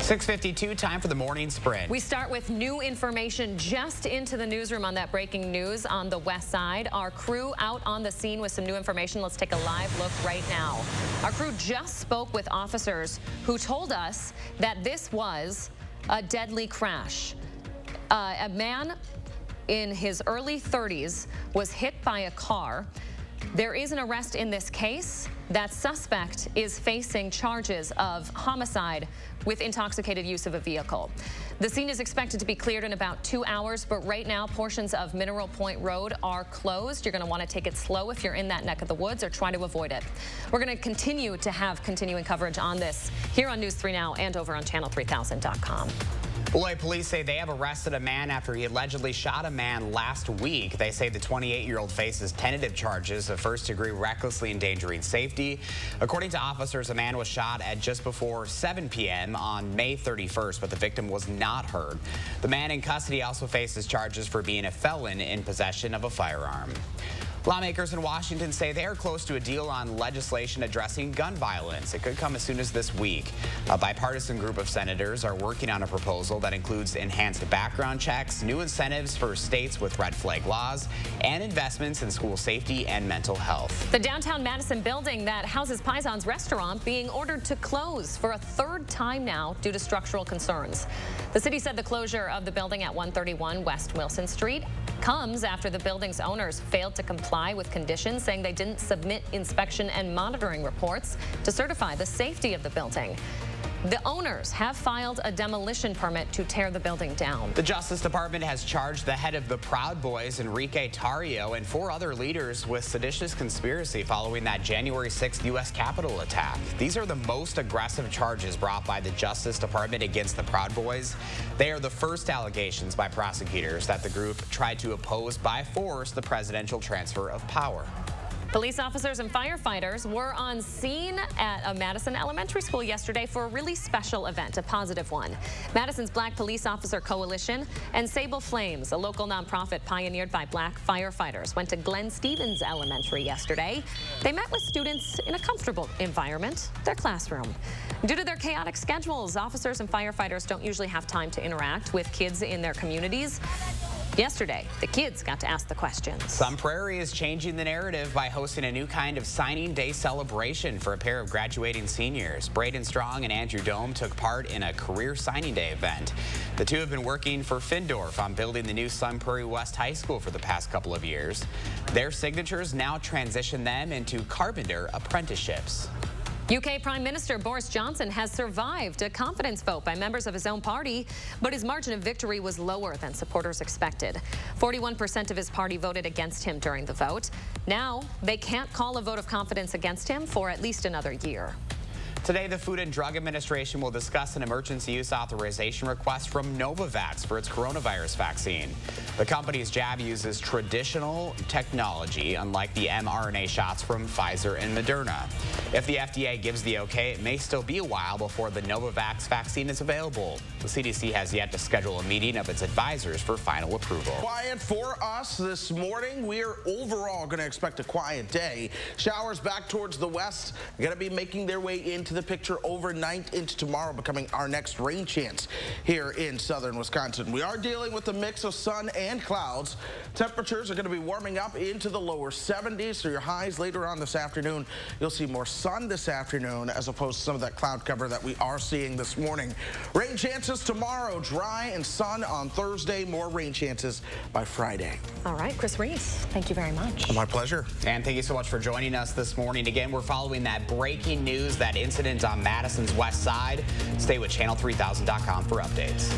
6:52, time for the morning sprint. We start with new information just into the newsroom on that breaking news on the west side. Our crew out on the scene with some new information. Let's take a live look right now. Our crew just spoke with officers who told us that this was a deadly crash. A man in his early 30s was hit by a car. There is an arrest in this case. That suspect is facing charges of homicide with intoxicated use of a vehicle. The scene is expected to be cleared in about 2 hours, but right now portions of Mineral Point Road are closed. You're going to want to take it slow if you're in that neck of the woods or try to avoid it. We're going to continue to have continuing coverage on this here on News 3 Now and over on channel3000.com. Beloit police say they have arrested a man after he allegedly shot a man last week. They say the 28-year-old faces tentative charges of first-degree recklessly endangering safety. According to officers, a man was shot at just before 7 p.m. on May 31st, but the victim was not hurt. The man in custody also faces charges for being a felon in possession of a firearm. Lawmakers in Washington say they are close to a deal on legislation addressing gun violence. It could come as soon as this week. A bipartisan group of senators are working on a proposal that includes enhanced background checks, new incentives for states with red flag laws, and investments in school safety and mental health. The downtown Madison building that houses Paisan's restaurant being ordered to close for a third time now due to structural concerns. The city said the closure of the building at 131 West Wilson Street comes after the building's owners failed to comply with conditions, saying they didn't submit inspection and monitoring reports to certify the safety of the building. The owners have filed a demolition permit to tear the building down. The Justice Department has charged the head of the Proud Boys, Enrique Tarrio, and 4 other leaders with seditious conspiracy following that January 6th U.S. Capitol attack. These are the most aggressive charges brought by the Justice Department against the Proud Boys. They are the first allegations by prosecutors that the group tried to oppose by force the presidential transfer of power. Police officers and firefighters were on scene at a Madison elementary school yesterday for a really special event, a positive one. Madison's Black Police Officer Coalition and Sable Flames, a local nonprofit pioneered by black firefighters, went to Glenn Stevens Elementary yesterday. They met with students in a comfortable environment, their classroom. Due to their chaotic schedules, officers and firefighters don't usually have time to interact with kids in their communities. Yesterday, the kids got to ask the questions. Sun Prairie is changing the narrative by hosting a new kind of signing day celebration for a pair of graduating seniors. Braden Strong and Andrew Dome took part in a career signing day event. The two have been working for Findorf on building the new Sun Prairie West High School for the past couple of years. Their signatures now transition them into carpenter apprenticeships. UK Prime Minister Boris Johnson has survived a confidence vote by members of his own party, but his margin of victory was lower than supporters expected. 41% of his party voted against him during the vote. Now, they can't call a vote of confidence against him for at least another year. Today, the Food and Drug Administration will discuss an emergency use authorization request from Novavax for its coronavirus vaccine. The company's jab uses traditional technology, unlike the mRNA shots from Pfizer and Moderna. If the FDA gives the okay, it may still be a while before the Novavax vaccine is available. The CDC has yet to schedule a meeting of its advisors for final approval. Quiet for us this morning. We are overall going to expect a quiet day. Showers back towards the west are going to be making their way into the picture overnight into tomorrow, becoming our next rain chance here in southern Wisconsin. We are dealing with a mix of sun and clouds. Temperatures are going to be warming up into the lower 70s, so your highs later on this afternoon. You'll see more sun this afternoon as opposed to some of that cloud cover that we are seeing this morning. Rain chances tomorrow, dry and sun on Thursday, more rain chances by Friday. All right, Chris Reese, thank you very much. My pleasure. And thank you so much for joining us this morning. Again, we're following that breaking news, that incident on Madison's west side. Stay with channel3000.com for updates.